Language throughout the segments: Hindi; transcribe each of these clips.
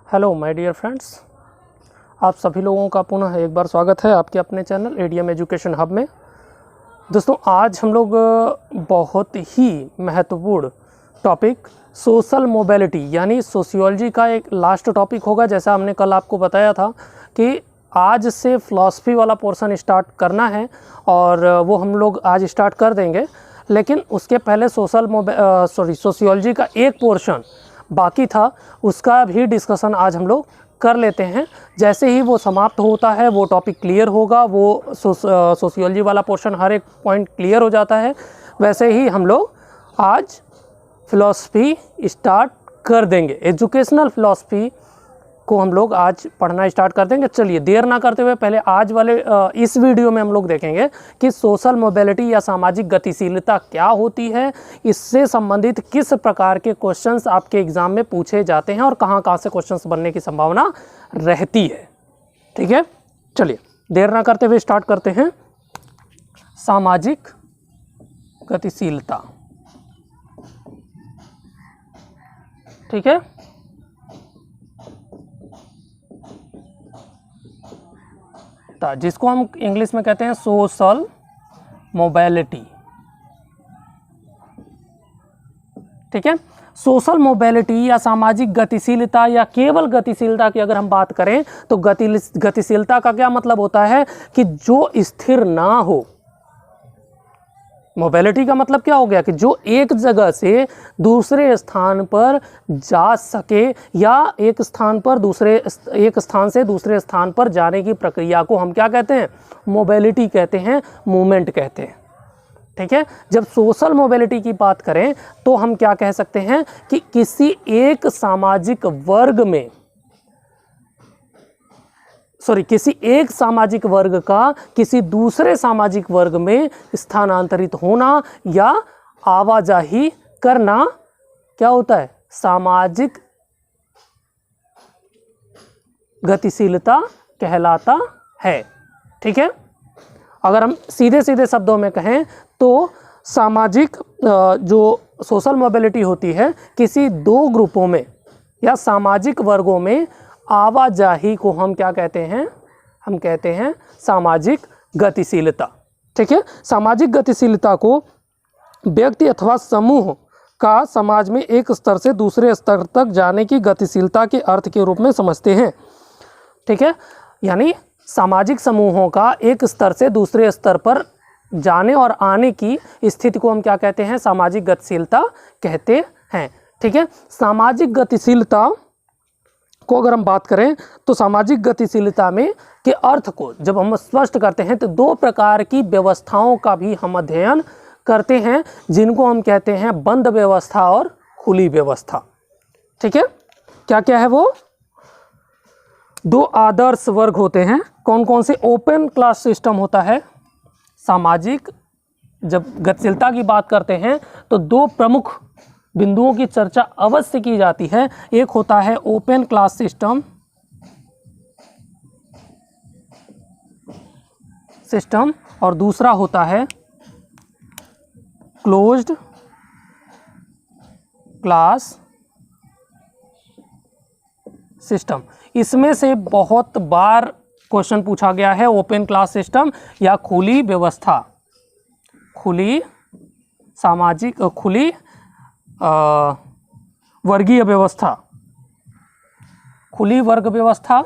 हेलो माय डियर फ्रेंड्स, आप सभी लोगों का पुनः एक बार स्वागत है आपके अपने चैनल एडीएम एजुकेशन हब में। दोस्तों, आज हम लोग बहुत ही महत्वपूर्ण टॉपिक सोशल मोबिलिटी यानी सोशियोलॉजी का एक लास्ट टॉपिक होगा। जैसा हमने कल आपको बताया था कि आज से फ़िलॉसफी वाला पोर्शन स्टार्ट करना है और वो हम लोग आज स्टार्ट कर देंगे, लेकिन उसके पहले सोशियोलॉजी का एक पोर्शन बाकी था, उसका भी डिस्कशन आज हम लोग कर लेते हैं। जैसे ही वो समाप्त होता है, वो टॉपिक क्लियर होगा, वो सोशियोलॉजी वाला पोर्शन हर एक पॉइंट क्लियर हो जाता है, वैसे ही हम लोग आज फ़िलॉसफी स्टार्ट कर देंगे। एजुकेशनल फ़िलॉसफी को हम लोग आज पढ़ना स्टार्ट कर देंगे। चलिए देर ना करते हुए पहले आज वाले इस वीडियो में हम लोग देखेंगे कि सोशल मोबिलिटी या सामाजिक गतिशीलता क्या होती है, इससे संबंधित किस प्रकार के क्वेश्चंस आपके एग्ज़ाम में पूछे जाते हैं और कहाँ कहाँ से क्वेश्चंस बनने की संभावना रहती है। ठीक है, चलिए देर ना करते हुए स्टार्ट करते हैं। सामाजिक गतिशीलता, ठीक है। जिसको हम इंग्लिश में कहते हैं सोशल मोबिलिटी, ठीक है। सोशल मोबिलिटी या सामाजिक गतिशीलता या केवल गतिशीलता की अगर हम बात करें तो गतिशीलता का क्या मतलब होता है कि जो स्थिर ना हो। मोबिलिटी का मतलब क्या हो गया कि जो एक जगह से दूसरे स्थान पर जा सके या एक स्थान से दूसरे स्थान पर जाने की प्रक्रिया को हम क्या कहते हैं? मोबिलिटी कहते हैं, मूवमेंट कहते हैं। ठीक है, जब सोशल मोबिलिटी की बात करें तो हम क्या कह सकते हैं कि किसी एक सामाजिक वर्ग का किसी दूसरे सामाजिक वर्ग में स्थानांतरित होना या आवाजाही करना क्या होता है? सामाजिक गतिशीलता कहलाता है। ठीक है, अगर हम सीधे सीधे शब्दों में कहें तो सामाजिक जो सोशल मोबिलिटी होती है, किसी दो ग्रुपों में या सामाजिक वर्गों में आवाजाही को हम क्या कहते हैं? हम कहते हैं सामाजिक गतिशीलता। ठीक है, सामाजिक गतिशीलता को व्यक्ति अथवा समूह का समाज में एक स्तर से दूसरे स्तर तक जाने की गतिशीलता के अर्थ के रूप में समझते हैं। ठीक है, यानी सामाजिक समूहों का एक स्तर से दूसरे स्तर पर जाने और आने की स्थिति को हम क्या कहते हैं? सामाजिक गतिशीलता कहते हैं। ठीक है, सामाजिक गतिशीलता को अगर हम बात करें तो सामाजिक गतिशीलता में के अर्थ को जब हम स्पष्ट करते हैं तो दो प्रकार की व्यवस्थाओं का भी हम अध्ययन करते हैं, जिनको हम कहते हैं बंद व्यवस्था और खुली व्यवस्था। ठीक है, क्या क्या है वो? दो आदर्श वर्ग होते हैं। कौन कौन से? ओपन क्लास सिस्टम होता है। सामाजिक जब गतिशीलता की बात करते हैं तो दो प्रमुख बिंदुओं की चर्चा अवश्य की जाती है। एक होता है ओपन क्लास सिस्टम और दूसरा होता है क्लोज्ड क्लास सिस्टम। इसमें से बहुत बार क्वेश्चन पूछा गया है, ओपन क्लास सिस्टम या खुली व्यवस्था, खुली वर्गीय व्यवस्था, खुली वर्ग व्यवस्था।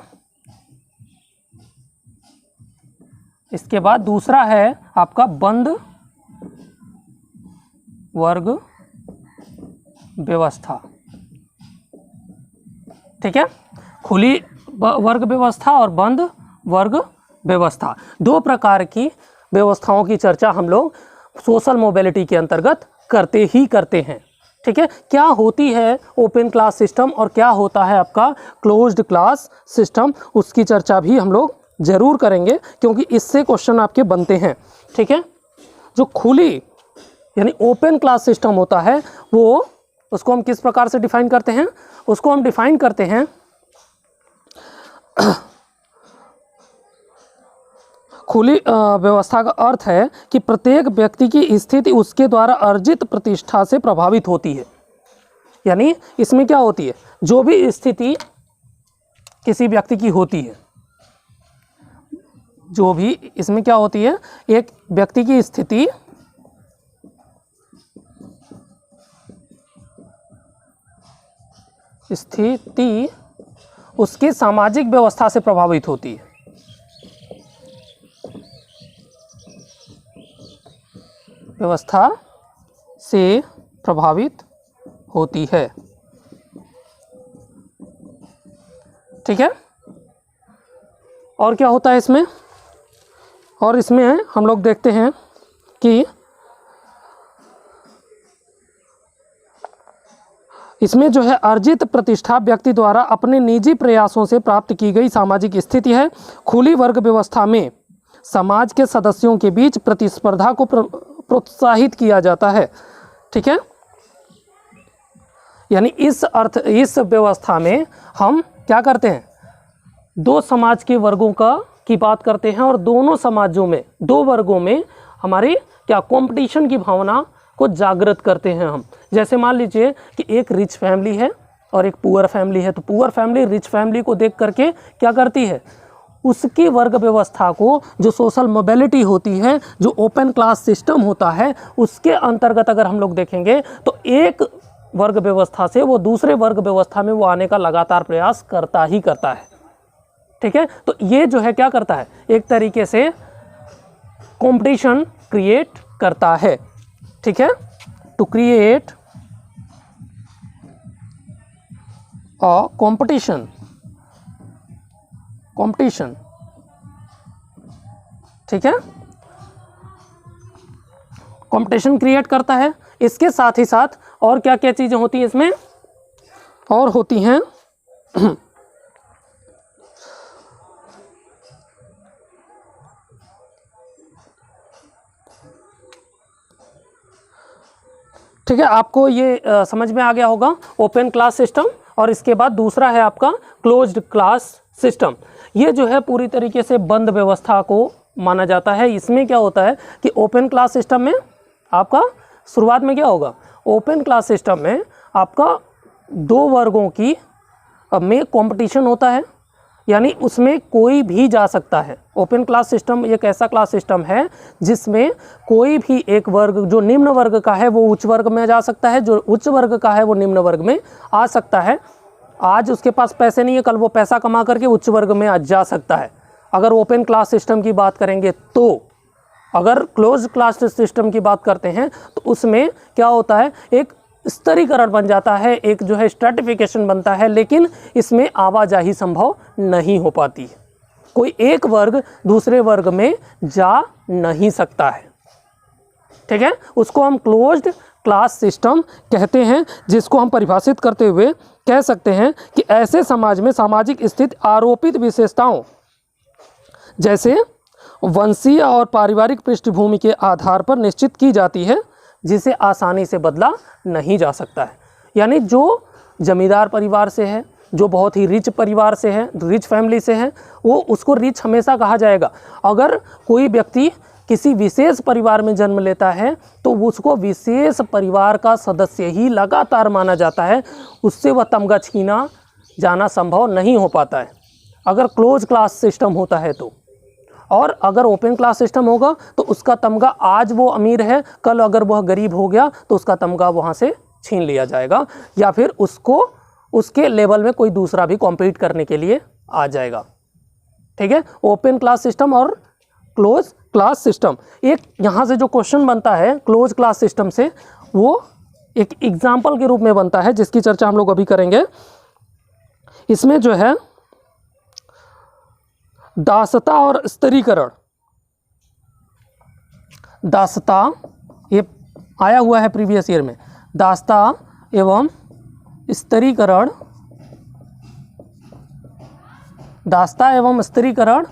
इसके बाद दूसरा है आपका बंद वर्ग व्यवस्था। ठीक है, खुली वर्ग व्यवस्था और बंद वर्ग व्यवस्था, दो प्रकार की व्यवस्थाओं की चर्चा हम लोग सोशल मोबिलिटी के अंतर्गत करते हैं। ठीक है, क्या होती है ओपन क्लास सिस्टम और क्या होता है आपका क्लोज्ड क्लास सिस्टम, उसकी चर्चा भी हम लोग जरूर करेंगे, क्योंकि इससे क्वेश्चन आपके बनते हैं। ठीक है, जो खुली यानी ओपन क्लास सिस्टम होता है वो, उसको हम किस प्रकार से डिफाइन करते हैं? उसको हम डिफाइन करते हैं खुली व्यवस्था का अर्थ है कि प्रत्येक व्यक्ति की स्थिति उसके द्वारा अर्जित प्रतिष्ठा से प्रभावित होती है। यानी इसमें क्या होती है? जो भी स्थिति किसी व्यक्ति की होती है, जो भी इसमें क्या होती है, एक व्यक्ति की स्थिति उसकी सामाजिक व्यवस्था से प्रभावित होती है। व्यवस्था से प्रभावित होती है। ठीक है। और क्या होता है इसमें, और इसमें हम लोग देखते हैं कि इसमें जो है अर्जित प्रतिष्ठा व्यक्ति द्वारा अपने निजी प्रयासों से प्राप्त की गई सामाजिक स्थिति है। खुली वर्ग व्यवस्था में समाज के सदस्यों के बीच प्रतिस्पर्धा को प्रोत्साहित किया जाता है। ठीक है। यानी इस व्यवस्था में हम क्या करते हैं, दो समाज के वर्गों की बात करते हैं और दोनों समाजों में, दो वर्गों में हमारी क्या कंपटीशन की भावना को जागृत करते हैं हम। जैसे मान लीजिए कि एक रिच फैमिली है और एक पुअर फैमिली है, तो पुअर फैमिली रिच फैमिली को देख करके क्या करती है, उसकी वर्ग व्यवस्था को, जो सोशल मोबिलिटी होती है, जो ओपन क्लास सिस्टम होता है, उसके अंतर्गत अगर हम लोग देखेंगे तो एक वर्ग व्यवस्था से वो दूसरे वर्ग व्यवस्था में वो आने का लगातार प्रयास करता ही करता है। ठीक है। तो ये जो है क्या करता है, एक तरीके से कंपटीशन क्रिएट करता है। ठीक है। टू क्रिएट अ कंपटीशन, ठीक है, कंपटीशन क्रिएट करता है। इसके साथ ही साथ और क्या क्या चीजें होती हैं इसमें, और होती हैं ठीक है। आपको ये समझ में आ गया होगा ओपन क्लास सिस्टम, और इसके बाद दूसरा है आपका क्लोज्ड क्लास सिस्टम। ये जो है पूरी तरीके से बंद व्यवस्था को माना जाता है। इसमें क्या होता है कि ओपन क्लास सिस्टम में आपका शुरुआत में क्या होगा, ओपन क्लास सिस्टम में आपका दो वर्गों की में कंपटीशन होता है, यानी उसमें कोई भी जा सकता है। ओपन क्लास सिस्टम एक ऐसा क्लास सिस्टम है जिसमें कोई भी एक वर्ग, जो निम्न वर्ग का है वो उच्च वर्ग में जा सकता है, जो उच्च वर्ग का है वो निम्न वर्ग में आ सकता है। आज उसके पास पैसे नहीं है, कल वो पैसा कमा करके उच्च वर्ग में आज जा सकता है। अगर ओपन क्लास सिस्टम की बात करेंगे तो, अगर क्लोज क्लास सिस्टम की बात करते हैं तो उसमें क्या होता है, एक स्तरीकरण बन जाता है, एक जो है स्ट्रैटिफिकेशन बनता है, लेकिन इसमें आवाजाही संभव नहीं हो पाती है। कोई एक वर्ग दूसरे वर्ग में जा नहीं सकता है। ठीक है। उसको हम क्लोज्ड क्लास सिस्टम कहते हैं, जिसको हम परिभाषित करते हुए कह सकते हैं कि ऐसे समाज में सामाजिक स्थिति आरोपित विशेषताओं जैसे वंशीय और पारिवारिक पृष्ठभूमि के आधार पर निश्चित की जाती है, जिसे आसानी से बदला नहीं जा सकता है। यानी जो जमींदार परिवार से है, जो बहुत ही रिच परिवार से है, रिच फैमिली से है, वो उसको रिच हमेशा कहा जाएगा। अगर कोई व्यक्ति किसी विशेष परिवार में जन्म लेता है तो उसको विशेष परिवार का सदस्य ही लगातार माना जाता है, उससे वह तमगा छीना जाना संभव नहीं हो पाता है अगर क्लोज क्लास सिस्टम होता है तो। और अगर ओपन क्लास सिस्टम होगा तो उसका तमगा, आज वो अमीर है, कल अगर वह गरीब हो गया तो उसका तमगा वहाँ से छीन लिया जाएगा, या फिर उसको उसके लेवल में कोई दूसरा भी कॉम्पीट करने के लिए आ जाएगा। ठीक है। ओपन क्लास सिस्टम और क्लोज क्लास सिस्टम। एक यहाँ से जो क्वेश्चन बनता है क्लोज क्लास सिस्टम से, वो एक एग्जाम्पल के रूप में बनता है, जिसकी चर्चा हम लोग अभी करेंगे। इसमें जो है दासता और स्त्रीकरण, दासता ये आया हुआ है प्रीवियस ईयर में, दासता एवं स्त्रीकरण, दासता एवं स्त्रीकरण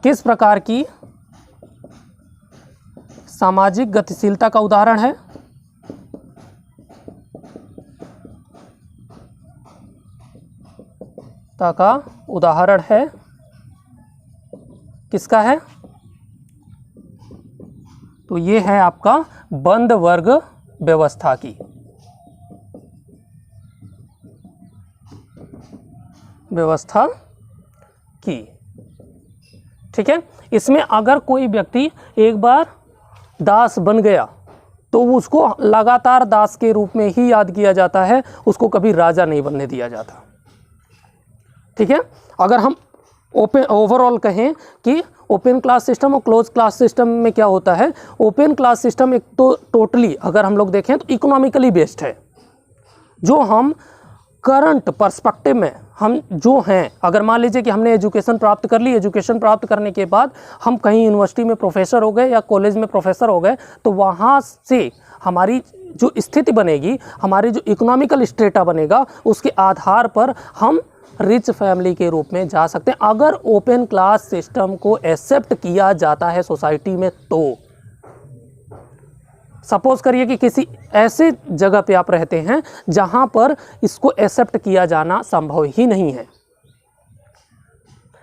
किस प्रकार की सामाजिक गतिशीलता का उदाहरण है। का उदाहरण है, किसका है, तो ये है आपका बंद वर्ग व्यवस्था की। व्यवस्था की, ठीक है। इसमें अगर कोई व्यक्ति एक बार दास बन गया तो उसको लगातार दास के रूप में ही याद किया जाता है, उसको कभी राजा नहीं बनने दिया जाता, ठीक है। अगर हम ओवरऑल कहें कि ओपन क्लास सिस्टम और क्लोज क्लास सिस्टम में क्या होता है, ओपन क्लास सिस्टम एक तो टोटली अगर हम लोग देखें तो इकोनॉमिकली बेस्ड है। जो हम करंट पर्सपेक्टिव में हम जो हैं, अगर मान लीजिए कि हमने एजुकेशन प्राप्त कर ली, एजुकेशन प्राप्त करने के बाद हम कहीं यूनिवर्सिटी में प्रोफेसर हो गए या कॉलेज में प्रोफेसर हो गए, तो वहाँ से हमारी जो स्थिति बनेगी, हमारी जो इकोनॉमिकल स्टेटा बनेगा, उसके आधार पर हम रिच फैमिली के रूप में जा सकते हैं, अगर ओपन क्लास सिस्टम को एक्सेप्ट किया जाता है सोसाइटी में। तो सपोज करिए कि किसी ऐसे जगह पे आप रहते हैं जहां पर इसको एक्सेप्ट किया जाना संभव ही नहीं है,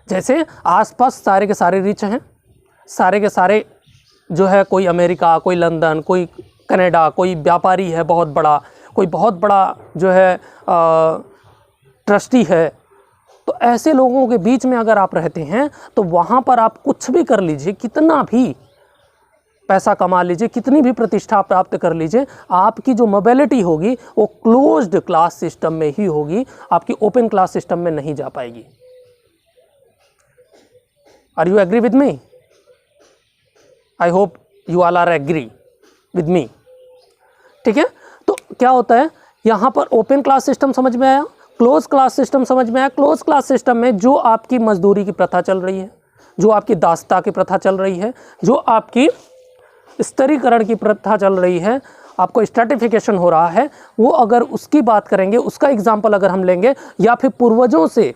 जैसे आसपास सारे के सारे रिच हैं, सारे के सारे जो है, कोई अमेरिका, कोई लंदन, कोई कनाडा, कोई व्यापारी है बहुत बड़ा, कोई बहुत बड़ा जो है ट्रस्टी है। तो ऐसे लोगों के बीच में अगर आप रहते हैं तो वहाँ पर आप कुछ भी कर लीजिए, कितना भी पैसा कमा लीजिए, कितनी भी प्रतिष्ठा प्राप्त कर लीजिए, आपकी जो मोबिलिटी होगी वो क्लोज्ड क्लास सिस्टम में ही होगी, आपकी ओपन क्लास सिस्टम में नहीं जा पाएगी। Are you agree with me? I hope you all are agree with me, ठीक है। तो क्या होता है यहाँ पर, ओपन क्लास सिस्टम समझ में आया, क्लोज क्लास सिस्टम समझ में आया। क्लोज क्लास सिस्टम में जो आपकी मजदूरी की प्रथा चल रही है, जो आपकी दासता की प्रथा चल रही है, जो आपकी स्तरीकरण की प्रथा चल रही है, आपको स्ट्रैटिफिकेशन हो रहा है, वो अगर उसकी बात करेंगे, उसका एग्जाम्पल अगर हम लेंगे, या फिर पूर्वजों से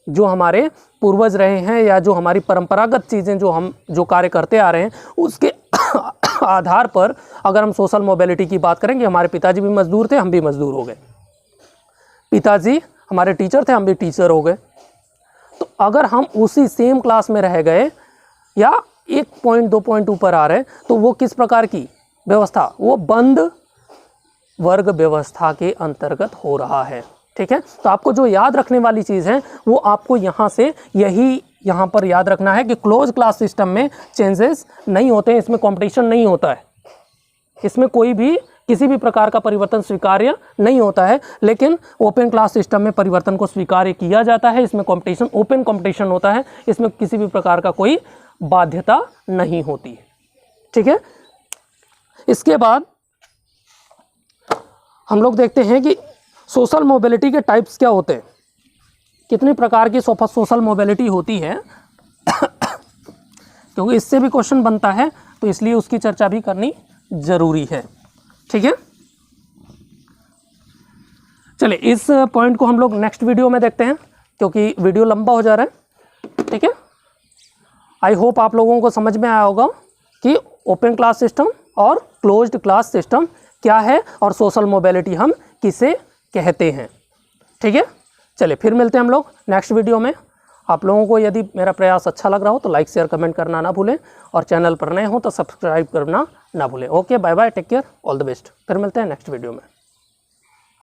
जो हमारे पूर्वज रहे हैं, या जो हमारी परंपरागत चीज़ें जो हम जो कार्य करते आ रहे हैं, उसके आधार पर अगर हम सोशल मोबिलिटी की बात करेंगे, हमारे पिताजी भी मजदूर थे, हम भी मजदूर हो गए, पिताजी हमारे टीचर थे, हम भी टीचर हो गए। तो अगर हम उसी सेम क्लास में रह गए या 1 पॉइंट 2 पॉइंट ऊपर आ रहे हैं, तो वो किस प्रकार की व्यवस्था, वो बंद वर्ग व्यवस्था के अंतर्गत हो रहा है, ठीक है। तो आपको जो याद रखने वाली चीज़ है वो आपको यहाँ से यहाँ पर याद रखना है कि क्लोज क्लास सिस्टम में चेंजेस नहीं होते हैं, इसमें कंपटीशन नहीं होता है, इसमें कोई भी किसी भी प्रकार का परिवर्तन स्वीकार्य नहीं होता है। लेकिन ओपन क्लास सिस्टम में परिवर्तन को स्वीकार्य किया जाता है, इसमें कंपटीशन, ओपन कंपटीशन होता है, इसमें किसी भी प्रकार का कोई बाध्यता नहीं होती, ठीक है। इसके बाद हम लोग देखते हैं कि सोशल मोबिलिटी के टाइप्स क्या होते हैं, कितनी प्रकार की सोशल मोबिलिटी होती है क्योंकि इससे भी क्वेश्चन बनता है, तो इसलिए उसकी चर्चा भी करनी जरूरी है, ठीक है। चलिए इस पॉइंट को हम लोग नेक्स्ट वीडियो में देखते हैं, क्योंकि वीडियो लंबा हो जा रहा है, ठीक है। आई होप आप लोगों को समझ में आया होगा कि ओपन क्लास सिस्टम और क्लोज्ड क्लास सिस्टम क्या है और सोशल मोबिलिटी हम किसे कहते हैं, ठीक है। चलिए फिर मिलते हैं हम लोग नेक्स्ट वीडियो में। आप लोगों को यदि मेरा प्रयास अच्छा लग रहा हो तो लाइक शेयर कमेंट करना ना भूलें, और चैनल पर नए हो तो सब्सक्राइब करना ना भूलें। Okay, bye bye, take care, all the best. फिर मिलते हैं नेक्स्ट वीडियो में।